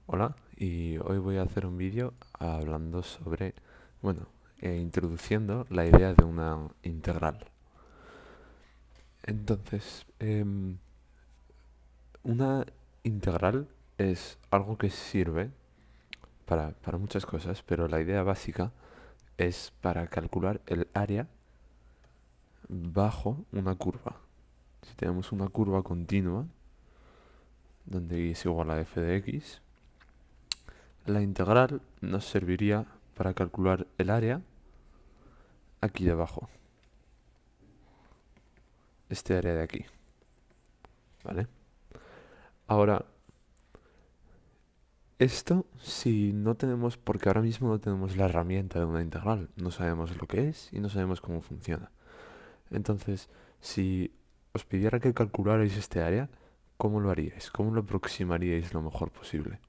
Hola, y hoy voy a hacer un vídeo hablando sobre, bueno, introduciendo la idea de una integral. Entonces, una integral es algo que sirve para muchas cosas, pero la idea básica es para calcular el área bajo una curva. Si tenemos una curva continua, donde y es igual a f de x, la integral nos serviría para calcular el área aquí debajo, este área de aquí, ¿vale? Ahora, esto si no tenemos, porque ahora mismo no tenemos la herramienta de una integral, no sabemos lo que es y no sabemos cómo funciona. Entonces, si os pidiera que calcularais este área, ¿cómo lo haríais? ¿Cómo lo aproximaríais lo mejor posible?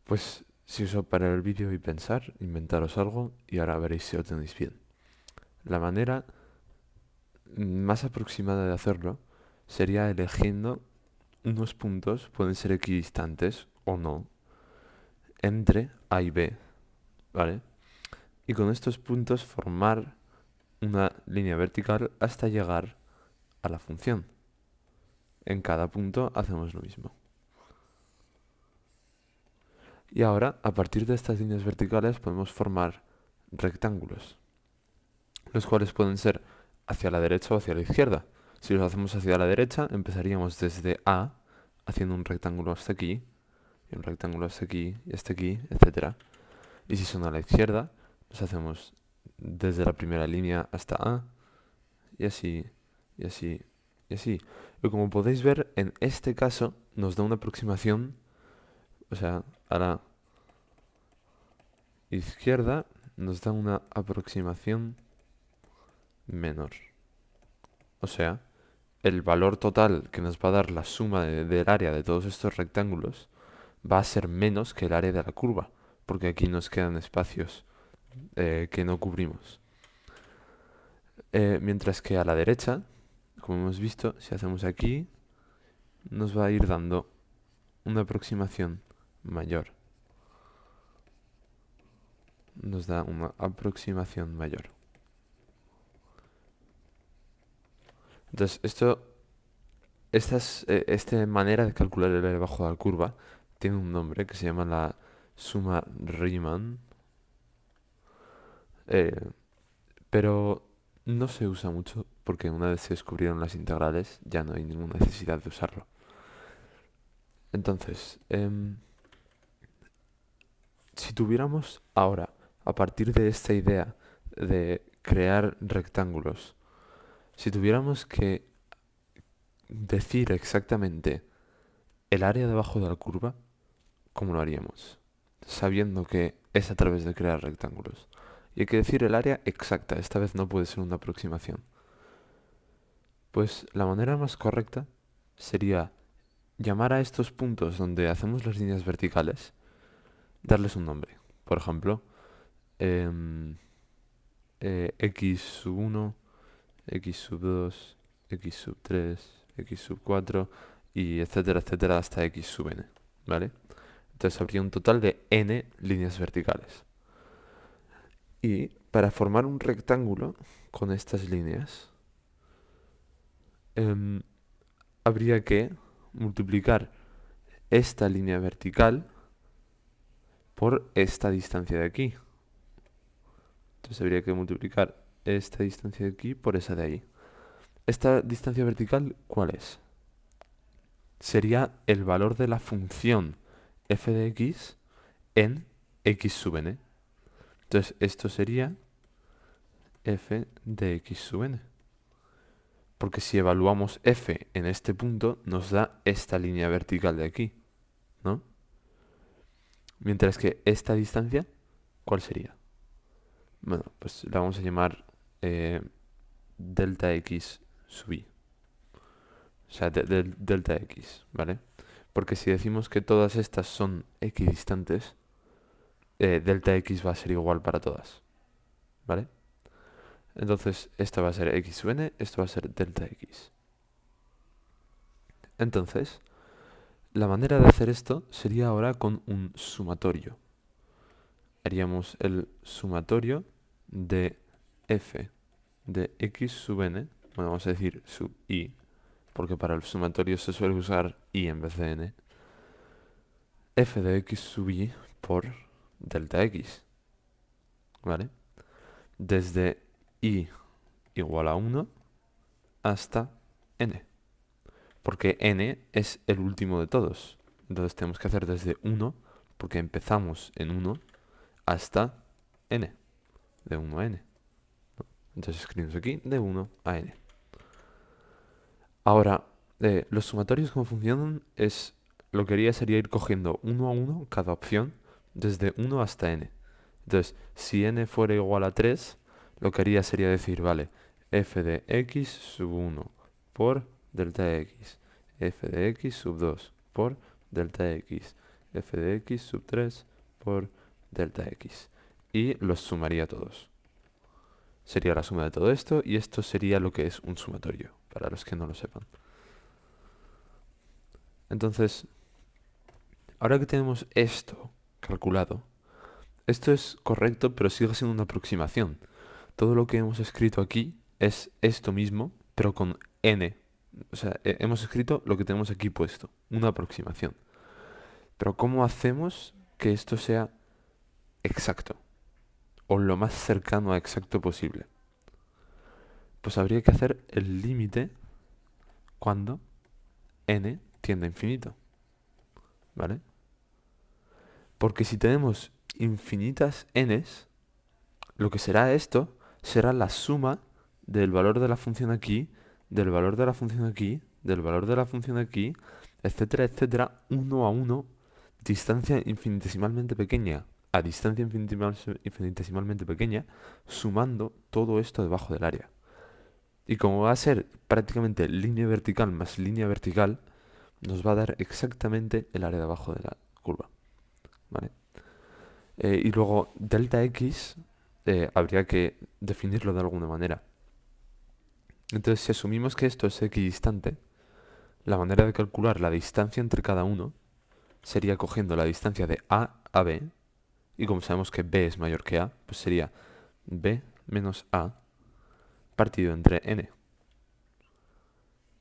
Pues si os parar el vídeo y pensar, inventaros algo y ahora veréis si lo tenéis bien. La manera más aproximada de hacerlo sería eligiendo unos puntos, pueden ser equidistantes o no, entre A y B, ¿vale? Y con estos puntos formar una línea vertical hasta llegar a la función. En cada punto hacemos lo mismo. Y ahora, a partir de estas líneas verticales, podemos formar rectángulos, los cuales pueden ser hacia la derecha o hacia la izquierda. Si los hacemos hacia la derecha, empezaríamos desde A, haciendo un rectángulo hasta aquí, y un rectángulo hasta aquí, etc. Y si son a la izquierda, los hacemos desde la primera línea hasta A, y así, y así, y así. Y como podéis ver, en este caso nos da una aproximación, o sea, a la izquierda nos da una aproximación menor. O sea, el valor total que nos va a dar la suma del área de todos estos rectángulos va a ser menos que el área de la curva, porque aquí nos quedan espacios que no cubrimos. Mientras que a la derecha, como hemos visto, si hacemos aquí, nos va a ir dando una aproximación mayor. Nos da una aproximación mayor. Entonces, esta manera de calcular el área bajo la curva tiene un nombre que se llama la suma Riemann, eh, pero no se usa mucho porque una vez se descubrieron las integrales ya no hay ninguna necesidad de usarlo. Entonces, si tuviéramos ahora, a partir de esta idea de crear rectángulos, si tuviéramos que decir exactamente el área debajo de la curva, ¿cómo lo haríamos? Sabiendo que es a través de crear rectángulos. Y hay que decir el área exacta, esta vez no puede ser una aproximación. Pues la manera más correcta sería llamar a estos puntos donde hacemos las líneas verticales, darles un nombre. Por ejemplo, em, x sub 1, x sub 2, x sub 3, x sub 4 y etcétera, etcétera hasta x sub n, ¿vale? Entonces habría un total de n líneas verticales. Y para formar un rectángulo con estas líneas, em, habría que multiplicar esta línea vertical por esta distancia de aquí. Entonces habría que multiplicar esta distancia de aquí por esa de ahí. ¿Esta distancia vertical cuál es? Sería el valor de la función f de x en x sub n. Entonces esto sería f de x sub n. Porque si evaluamos f en este punto, nos da esta línea vertical de aquí, ¿no? Mientras que esta distancia, ¿cuál sería? Bueno, pues la vamos a llamar delta x sub i. O sea, delta x, ¿vale? Porque si decimos que todas estas son equidistantes, delta x va a ser igual para todas, ¿vale? Entonces, esta va a ser x sub n, esto va a ser delta x. Entonces, la manera de hacer esto sería ahora con un sumatorio. Haríamos el sumatorio de f de x sub n, bueno, vamos a decir sub i, porque para el sumatorio se suele usar i en vez de n, f de x sub i por delta x, ¿vale? Desde i igual a 1 hasta n, porque n es el último de todos. Entonces tenemos que hacer desde 1, porque empezamos en 1, hasta n, de 1 a n. Entonces escribimos aquí de 1 a n. Ahora, los sumatorios, ¿cómo funcionan? Lo que haría sería ir cogiendo uno a uno cada opción, desde 1 hasta n. Entonces, si n fuera igual a 3, lo que haría sería decir, vale, f de x sub 1 por delta x, f de x sub 2 por delta x, f de x sub 3 por delta x. Y los sumaría todos. Sería la suma de todo esto, y esto sería lo que es un sumatorio, para los que no lo sepan. Entonces, ahora que tenemos esto calculado, esto es correcto, pero sigue siendo una aproximación. Todo lo que hemos escrito aquí es esto mismo, pero con n. O sea, hemos escrito lo que tenemos aquí puesto, una aproximación. Pero ¿cómo hacemos que esto sea exacto? O lo más cercano a exacto posible. Pues habría que hacer el límite cuando n tiende a infinito, ¿vale? Porque si tenemos infinitas n's, lo que será esto será la suma del valor de la función aquí, del valor de la función aquí, del valor de la función aquí, etcétera, etcétera, uno a uno, distancia infinitesimalmente pequeña a distancia infinitesimalmente pequeña, sumando todo esto debajo del área. Y como va a ser prácticamente línea vertical más línea vertical, nos va a dar exactamente el área debajo de la curva, ¿vale? Y luego delta x habría que definirlo de alguna manera. Entonces, si asumimos que esto es equidistante, la manera de calcular la distancia entre cada uno sería cogiendo la distancia de A a B, y como sabemos que B es mayor que A, pues sería B menos A partido entre N.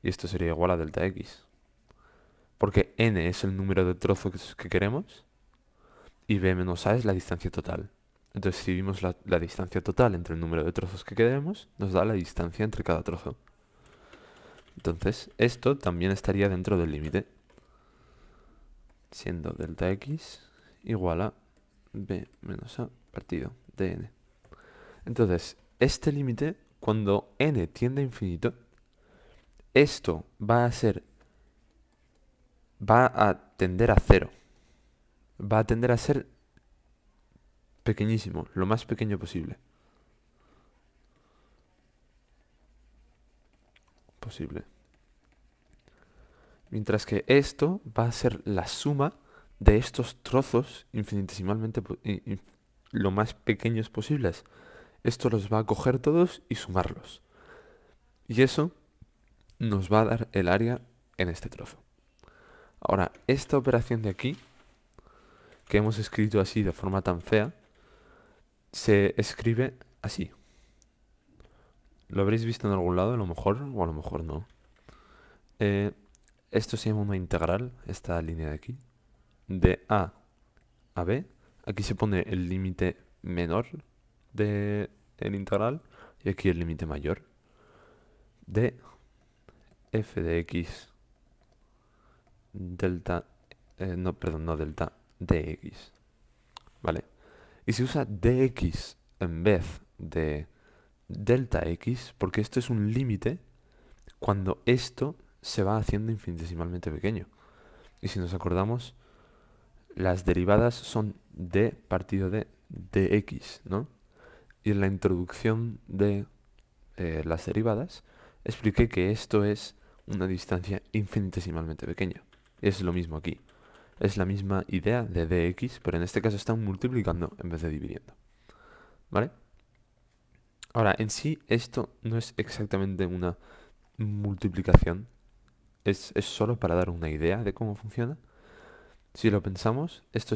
Y esto sería igual a delta x. Porque N es el número de trozos que queremos y B menos A es la distancia total. Entonces, si vimos la distancia total entre el número de trozos que queremos, nos da la distancia entre cada trozo. Entonces, esto también estaría dentro del límite, siendo delta x igual a b menos a partido de n. Entonces, este límite, cuando n tiende a infinito, esto va a tender a cero. Va a tender a ser pequeñísimo, lo más pequeño posible. Mientras que esto va a ser la suma de estos trozos infinitesimalmente lo más pequeños posibles. Esto los va a coger todos y sumarlos. Y eso nos va a dar el área en este trozo. Ahora, esta operación de aquí, que hemos escrito así de forma tan fea, se escribe así. Lo habréis visto en algún lado, a lo mejor, o a lo mejor no. Esto se llama una integral, esta línea de aquí, de A a B. Aquí se pone el límite menor del integral y aquí el límite mayor de f de x delta, no delta, dx, ¿vale? Y se usa dx en vez de delta x porque esto es un límite cuando esto se va haciendo infinitesimalmente pequeño. Y si nos acordamos, las derivadas son d partido de dx, ¿no? Y en la introducción de las derivadas expliqué que esto es una distancia infinitesimalmente pequeña. Es lo mismo aquí. Es la misma idea de dx, pero en este caso están multiplicando en vez de dividiendo. ¿Vale? Ahora, en sí, esto no es exactamente una multiplicación. Es solo para dar una idea de cómo funciona. Si lo pensamos, esto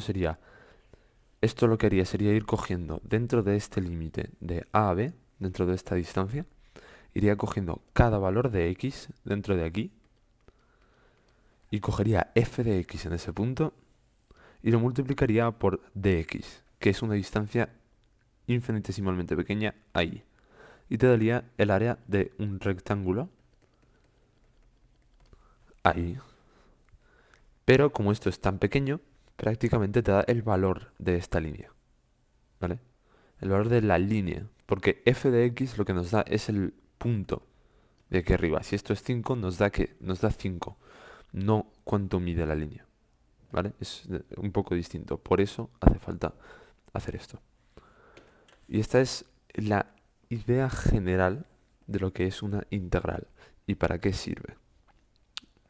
lo que haría sería ir cogiendo dentro de este límite de a a b, dentro de esta distancia, iría cogiendo cada valor de x dentro de aquí y cogería f de x en ese punto y lo multiplicaría por dx, que es una distancia infinitesimalmente pequeña ahí. Y te daría el área de un rectángulo ahí. Pero como esto es tan pequeño, prácticamente te da el valor de esta línea, ¿vale? El valor de la línea, porque f de x lo que nos da es el punto de aquí arriba. Si esto es 5, nos da 5, no cuánto mide la línea, ¿vale? Es un poco distinto, por eso hace falta hacer esto. Y esta es la idea general de lo que es una integral y para qué sirve,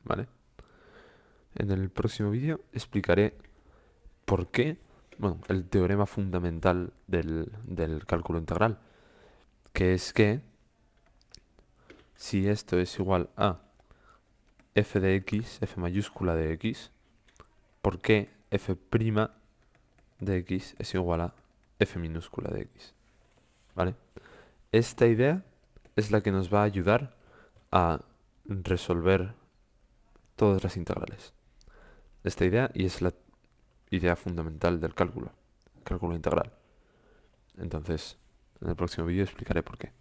¿vale? En el próximo vídeo explicaré por qué, bueno, el teorema fundamental del cálculo integral, que es que si esto es igual a f de x, f mayúscula de x, ¿por qué f' de x es igual a f minúscula de x? ¿Vale? Esta idea es la que nos va a ayudar a resolver todas las integrales. Esta idea, y es la idea fundamental del cálculo integral. Entonces, en el próximo vídeo explicaré por qué.